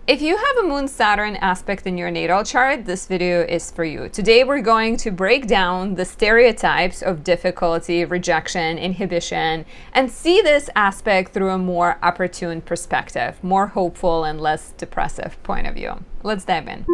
If you have a Moon-Saturn aspect in your natal chart, this video is for you. Today we're going to break down the stereotypes of difficulty, rejection, inhibition, and see this aspect through a more opportune perspective, more hopeful and less depressive point of view. Let's dive in.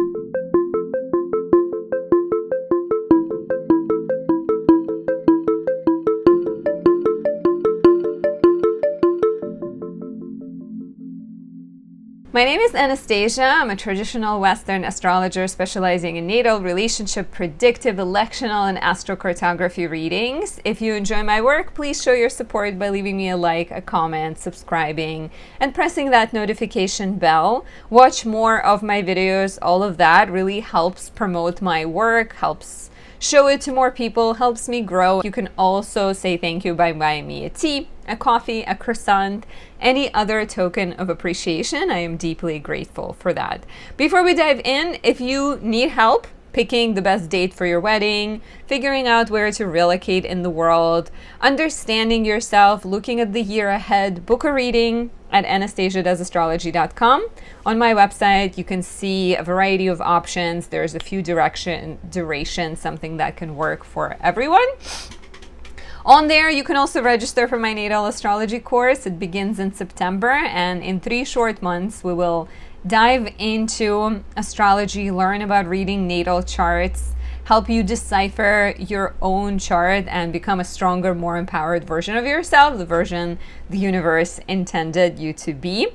My name is Anastasia. I'm a traditional Western astrologer specializing in natal, relationship, predictive, electional, and astrocartography readings. If you enjoy my work, please show your support by leaving me a like, a comment, subscribing, and pressing that notification bell. Watch more of my videos. All of that really helps promote my work, helps show it to more people, helps me grow. You can also say thank you by buying me a tea, a coffee, a croissant, any other token of appreciation. I am deeply grateful for that. Before we dive in, if you need help picking the best date for your wedding, figuring out where to relocate in the world, understanding yourself, looking at the year ahead, book a reading at anastasiadoesastrology.com. On my website, you can see a variety of options. There's a few durations, something that can work for everyone. On there, you can also register for my natal astrology course. It begins in September, and in 3 short months, we will dive into astrology, learn about reading natal charts, help you decipher your own chart and become a stronger, more empowered version of yourself, the version the universe intended you to be.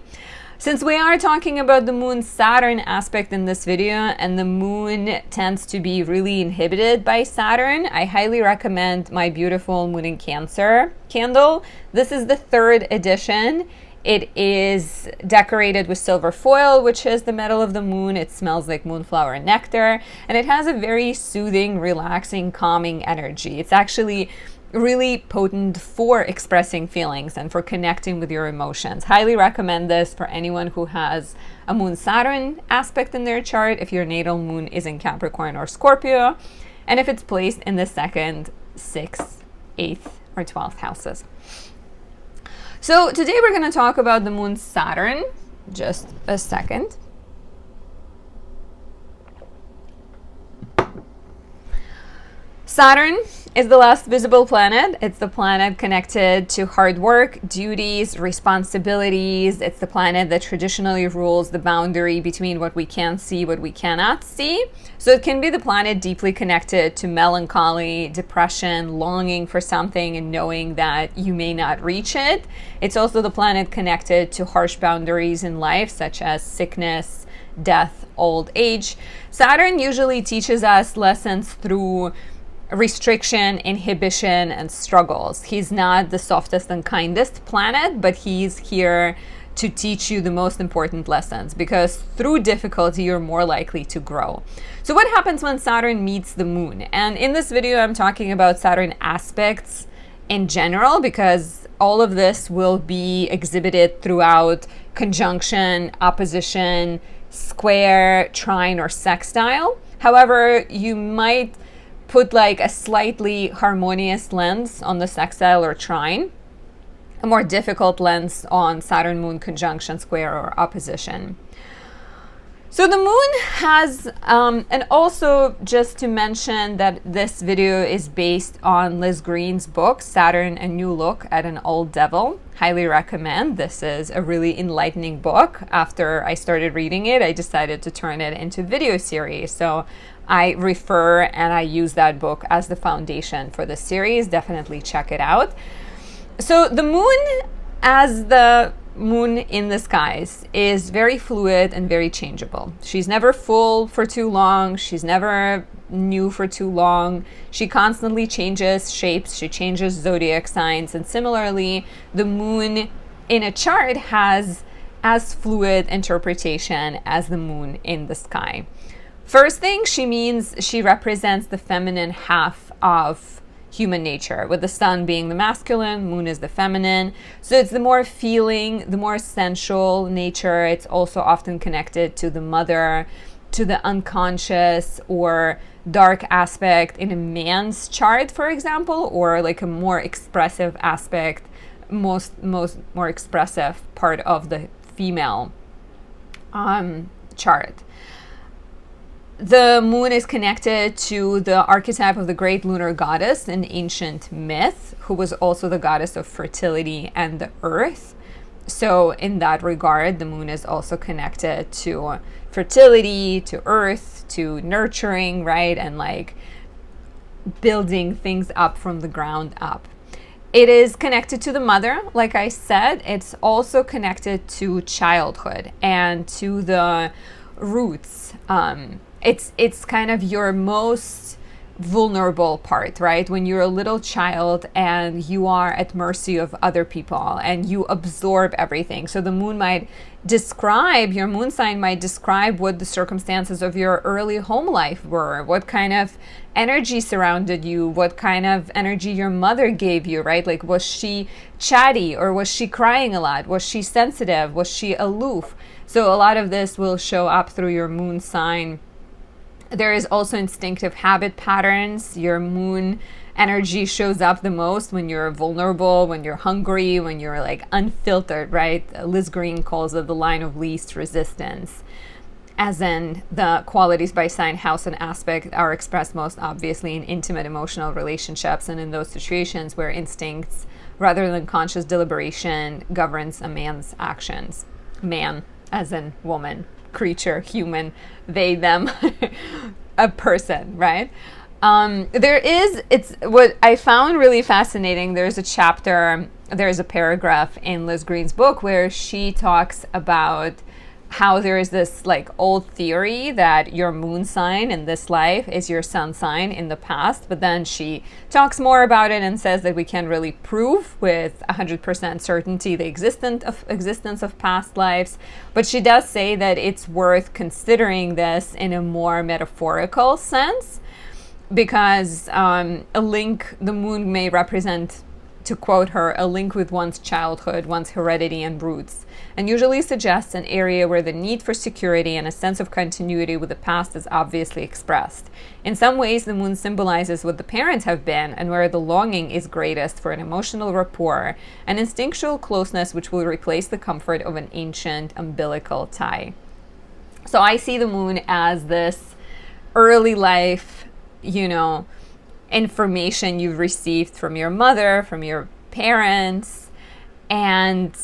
Since we are talking about the Moon-Saturn aspect in this video, and the moon tends to be really inhibited by Saturn, I highly recommend my beautiful Moon in Cancer candle. This is the 3rd edition. It is decorated with silver foil, which is the metal of the moon. It smells like moonflower nectar, and it has a very soothing, relaxing, calming energy. It's actually really potent for expressing feelings and for connecting with your emotions. Highly recommend this for anyone who has a Moon-Saturn aspect in their chart, if your natal moon is in Capricorn or Scorpio, and if it's placed in the 2nd, 6th, 8th, or 12th houses. So today we're going to talk about the Moon-Saturn. Just a second. Saturn is the last visible planet. It's the planet connected to hard work, duties, responsibilities. It's the planet that traditionally rules the boundary between what we can see, what we cannot see. So it can be the planet deeply connected to melancholy, depression, longing for something and knowing that you may not reach it. It's also the planet connected to harsh boundaries in life, such as sickness, death, old age. Saturn usually teaches us lessons through restriction, inhibition, and struggles. He's not the softest and kindest planet, but he's here to teach you the most important lessons, because through difficulty, you're more likely to grow. So what happens when Saturn meets the moon? And in this video, I'm talking about Saturn aspects in general, because all of this will be exhibited throughout conjunction, opposition, square, trine, or sextile. However, you might put like a slightly harmonious lens on the sextile or trine, a more difficult lens on Saturn-Moon conjunction, square, or opposition. So the moon has, and also just to mention that this video is based on Liz Green's book, Saturn, A New Look at an Old Devil. Highly recommend. This is a really enlightening book. After I started reading it, I decided to turn it into a video series. So I refer and I use that book as the foundation for the series. Definitely check it out. So the moon, as the moon in the skies, is very fluid and very changeable. She's never full for too long. She's never new for too long. She constantly changes shapes. She changes zodiac signs. And similarly, the moon in a chart has as fluid interpretation as the moon in the sky. First thing, she represents the feminine half of human nature, with the sun being the masculine, moon is the feminine. So it's the more feeling, the more sensual nature. It's also often connected to the mother, to the unconscious or dark aspect in a man's chart, for example, or like a more expressive aspect, more expressive part of the female chart. The moon is connected to the archetype of the great lunar goddess in ancient myth, who was also the goddess of fertility and the earth. So in that regard, the moon is also connected to fertility, to earth, to nurturing, right? And like building things up from the ground up. It is connected to the mother, like I said. It's also connected to childhood and to the roots. It's kind of your most vulnerable part, right? When you're a little child and you are at mercy of other people and you absorb everything. So the moon might describe, your moon sign might describe what the circumstances of your early home life were, what kind of energy surrounded you, what kind of energy your mother gave you, right? Like, was she chatty or was she crying a lot? Was she sensitive? Was she aloof? So a lot of this will show up through your moon sign. There is also instinctive habit patterns. Your moon energy shows up the most when you're vulnerable, when you're hungry, when you're like unfiltered, right? Liz Green calls it the line of least resistance. As in, the qualities by sign, house, and aspect are expressed most obviously in intimate emotional relationships and in those situations where instincts, rather than conscious deliberation, governs a man's actions. Man, as in woman, creature, human, they, them, a person, right? It's what I found really fascinating. There's a paragraph in Liz Green's book where she talks about how there is this like old theory that your moon sign in this life is your sun sign in the past, but then she talks more about it and says that we can't really prove with 100% certainty the existence of past lives, but she does say that it's worth considering this in a more metaphorical sense, because the moon may represent, to quote her, a link with one's childhood, one's heredity and roots, and usually suggests an area where the need for security and a sense of continuity with the past is obviously expressed. In some ways, the moon symbolizes what the parents have been and where the longing is greatest for an emotional rapport, an instinctual closeness which will replace the comfort of an ancient umbilical tie. So I see the moon as this early life, information you've received from your mother, from your parents, and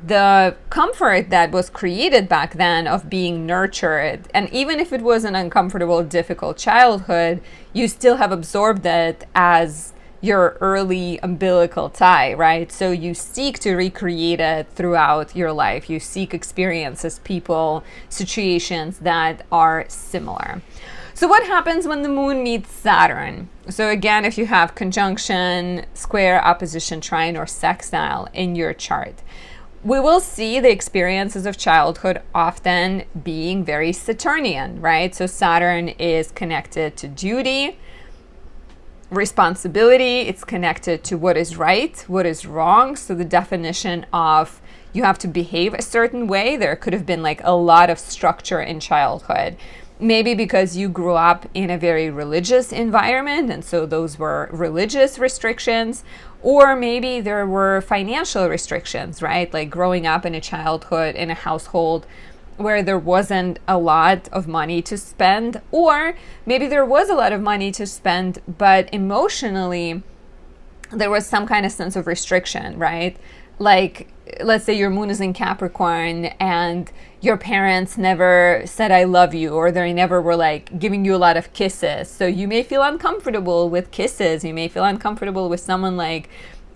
the comfort that was created back then of being nurtured. And even if it was an uncomfortable, difficult childhood, you still have absorbed it as your early umbilical tie, right? So you seek to recreate it throughout your life. You seek experiences, people, situations that are similar. So what happens when the moon meets Saturn? So again, if you have conjunction, square, opposition, trine, or sextile in your chart, we will see the experiences of childhood often being very Saturnian, right? So Saturn is connected to duty, responsibility. It's connected to what is right, what is wrong. So the definition of you have to behave a certain way, there could have been like a lot of structure in childhood. Maybe because you grew up in a very religious environment, and so those were religious restrictions, or maybe there were financial restrictions, right? Like growing up in a childhood in a household where there wasn't a lot of money to spend, or maybe there was a lot of money to spend, but emotionally there was some kind of sense of restriction, right? Like, let's say your moon is in Capricorn and your parents never said I love you, or they never were like giving you a lot of kisses. So you may feel uncomfortable with kisses. You may feel uncomfortable with someone like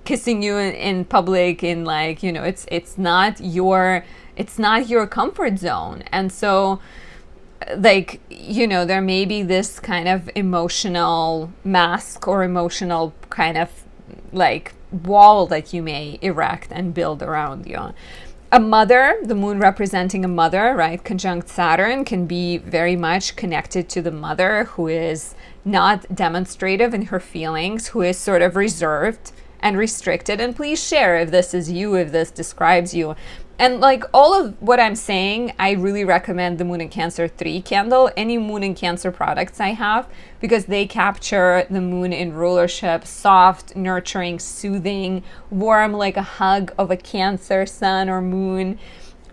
kissing you in public, in like, it's not your comfort zone. And so like, there may be this kind of emotional mask or emotional kind of like wall that you may erect and build around you. A mother, the moon representing a mother, right, conjunct Saturn, can be very much connected to the mother who is not demonstrative in her feelings, who is sort of reserved and restricted. And please share if this is you, if this describes you. And like all of what I'm saying, I really recommend the Moon in Cancer 3 candle, any Moon in Cancer products I have, because they capture the moon in rulership, soft, nurturing, soothing, warm like a hug of a Cancer sun or moon.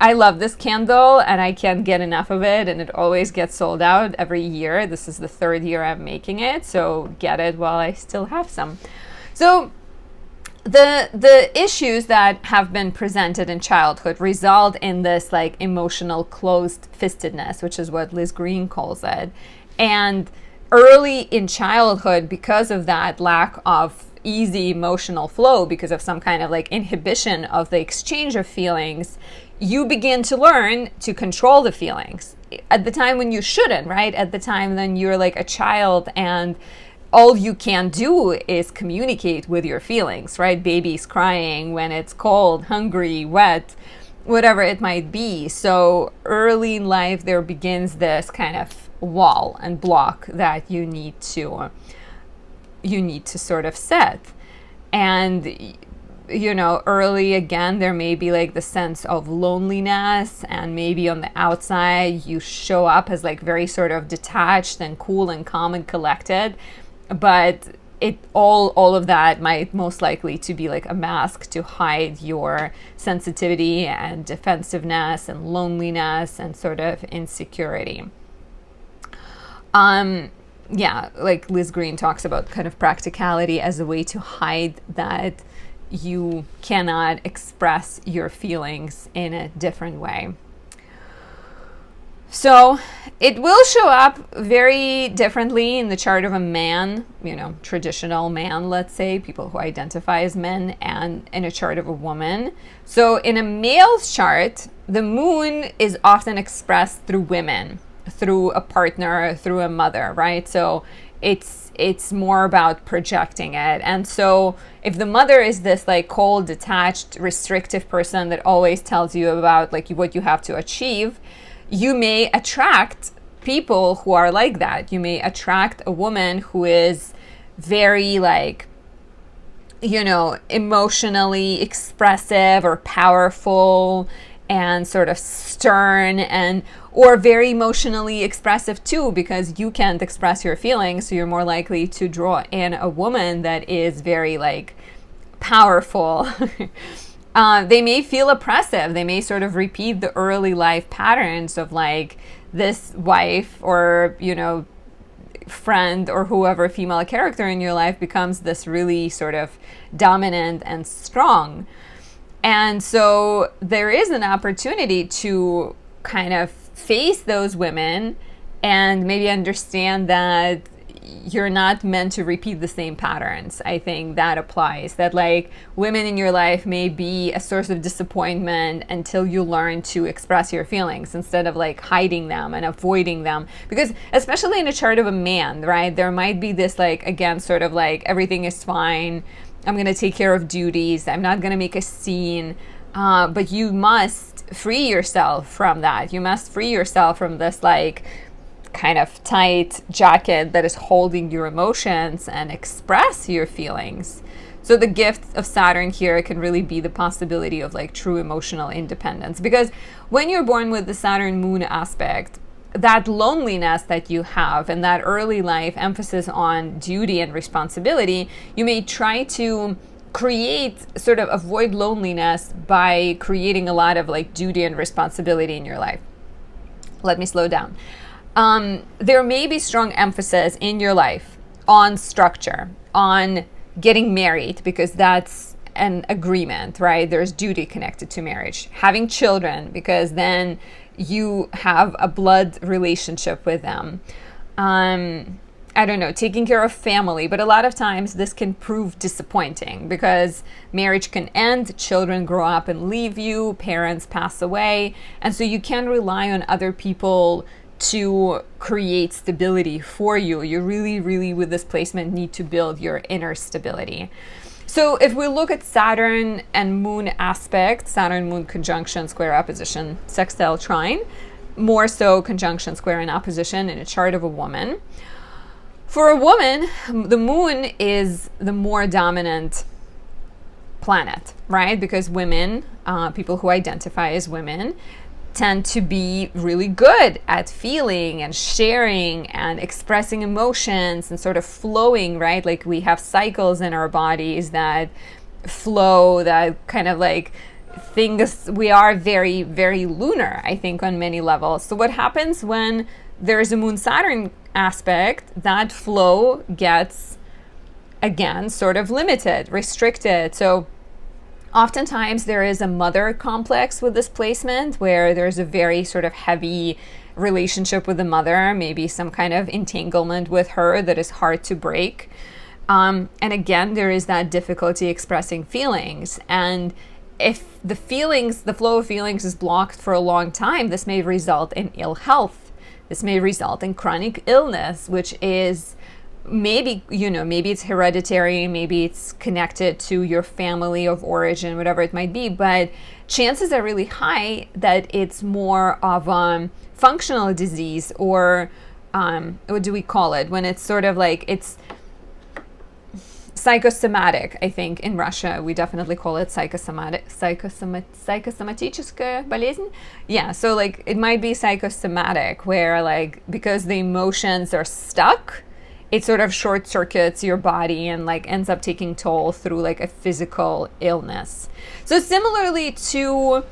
I love this candle and I can't get enough of it, and it always gets sold out every year. This is the 3rd year I'm making it, so get it while I still have some. So the issues that have been presented in childhood result in this like emotional closed-fistedness, which is what Liz Green calls it. And early in childhood, because of that lack of easy emotional flow, because of some kind of like inhibition of the exchange of feelings, you begin to learn to control the feelings at the time when you shouldn't, right? At the time when you're like a child and all you can do is communicate with your feelings, right? Baby's crying when it's cold, hungry, wet, whatever it might be. So early in life, there begins this kind of wall and block that you need to sort of set. And early again, there may be like the sense of loneliness, and maybe on the outside you show up as like very sort of detached and cool and calm and collected, but all of that might most likely to be like a mask to hide your sensitivity and defensiveness and loneliness and sort of insecurity. Like Liz Green talks about kind of practicality as a way to hide that you cannot express your feelings in a different way. So it will show up very differently in the chart of a man, traditional man, let's say, people who identify as men, and in a chart of a woman. So in a male's chart, the moon is often expressed through women, through a partner, through a mother, right? So it's more about projecting it. And so if the mother is this like cold, detached, restrictive person that always tells you about like what you have to achieve, you may attract people who are like that. You may attract a woman who is very like, emotionally expressive or powerful and sort of stern, or very emotionally expressive too, because you can't express your feelings. So you're more likely to draw in a woman that is very like powerful. They may feel oppressive. They may sort of repeat the early life patterns of like this wife or, friend or whoever female character in your life becomes this really sort of dominant and strong. And so there is an opportunity to kind of face those women and maybe understand that you're not meant to repeat the same patterns. I think that applies. That like women in your life may be a source of disappointment until you learn to express your feelings instead of like hiding them and avoiding them. Because especially in a chart of a man, right, there might be this like, again, sort of like everything is fine. I'm going to take care of duties. I'm not going to make a scene. But you must free yourself from that. You must free yourself from this like kind of tight jacket that is holding your emotions and express your feelings. So the gift of Saturn here can really be the possibility of like true emotional independence, because when you're born with the Saturn Moon aspect, that loneliness that you have and that early life emphasis on duty and responsibility, you may try to avoid loneliness by creating a lot of like duty and responsibility in your life. Let me slow down. There may be strong emphasis in your life on structure, on getting married, because that's an agreement, right? There's duty connected to marriage. Having children, because then you have a blood relationship with them. Taking care of family. But a lot of times this can prove disappointing because marriage can end, children grow up and leave you, parents pass away. And so you can rely on other people to create stability for you. You really, really, with this placement, need to build your inner stability. So if we look at Saturn and Moon aspect, Saturn, Moon, conjunction, square, opposition, sextile, trine, more so conjunction, square, and opposition in a chart of a woman. For a woman, the Moon is the more dominant planet, right? Because women, people who identify as women, tend to be really good at feeling and sharing and expressing emotions and sort of flowing, right? Like we have cycles in our bodies that flow, that kind of like things, we are very, very lunar, I think, on many levels. So what happens when there's a Moon-Saturn aspect? That flow gets, again, sort of limited, restricted. So oftentimes there is a mother complex with this placement, where there's a very sort of heavy relationship with the mother, maybe some kind of entanglement with her that is hard to break. And again, there is that difficulty expressing feelings. And if the flow of feelings is blocked for a long time, this may result in ill health. This may result in chronic illness, which is maybe it's hereditary, maybe it's connected to your family of origin, whatever it might be, but chances are really high that it's more of a functional disease, or what do we call it, when it's sort of like, it's psychosomatic. I think in Russia we definitely call it psychosomatическая болезнь. Yeah, so like it might be psychosomatic, where like because the emotions are stuck, it sort of short circuits your body and like ends up taking toll through like a physical illness. So similarly to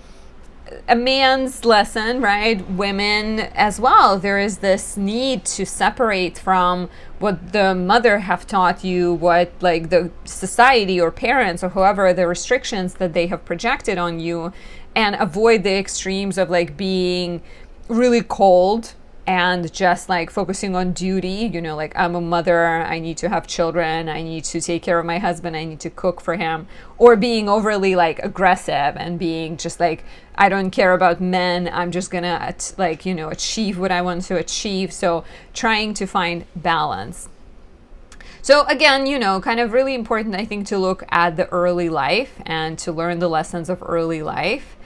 a man's lesson, right? Women as well, there is this need to separate from what the mother have taught you, what like the society or parents or whoever, the restrictions that they have projected on you, and avoid the extremes of like being really cold and just like focusing on duty, like I'm a mother, I need to have children, I need to take care of my husband, I need to cook for him, or being overly like aggressive and being just like, I don't care about men, I'm just gonna achieve what I want to achieve. So trying to find balance. So again, kind of really important, I think, to look at the early life and to learn the lessons of early life,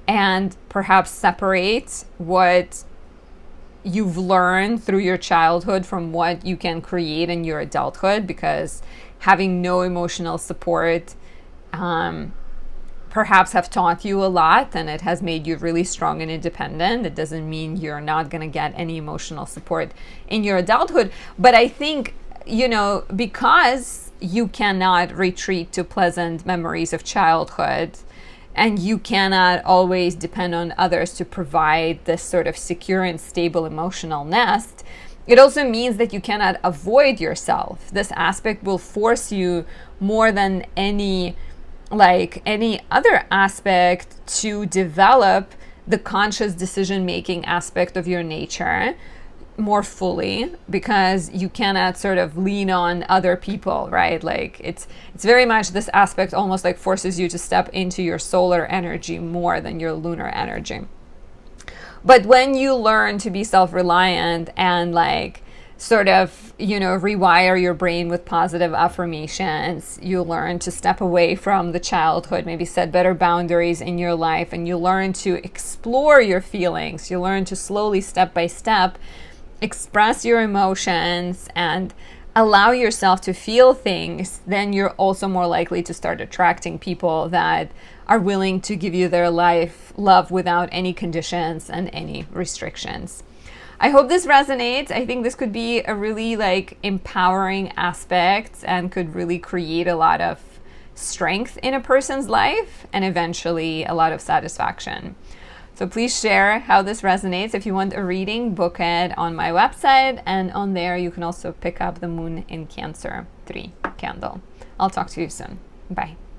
and perhaps separate what you've learned through your childhood from what you can create in your adulthood, because having no emotional support perhaps have taught you a lot, and it has made you really strong and independent. It doesn't mean you're not going to get any emotional support in your adulthood. But I think, because you cannot retreat to pleasant memories of childhood, and you cannot always depend on others to provide this sort of secure and stable emotional nest, it also means that you cannot avoid yourself. This aspect will force you more than any other aspect to develop the conscious decision-making aspect of your nature more fully, because you cannot sort of lean on other people, right? Like it's very much, this aspect almost like forces you to step into your solar energy more than your lunar energy. But when you learn to be self-reliant and like sort of, rewire your brain with positive affirmations, you learn to step away from the childhood, maybe set better boundaries in your life, and you learn to explore your feelings. You learn to slowly, step by step, express your emotions and allow yourself to feel things, then you're also more likely to start attracting people that are willing to give you their love without any conditions and any restrictions. I hope this resonates. I think this could be a really like empowering aspect and could really create a lot of strength in a person's life and eventually a lot of satisfaction. So please share how this resonates. If you want a reading, book it on my website, and on there you can also pick up the Moon in Cancer 3 candle. I'll talk to you soon. Bye.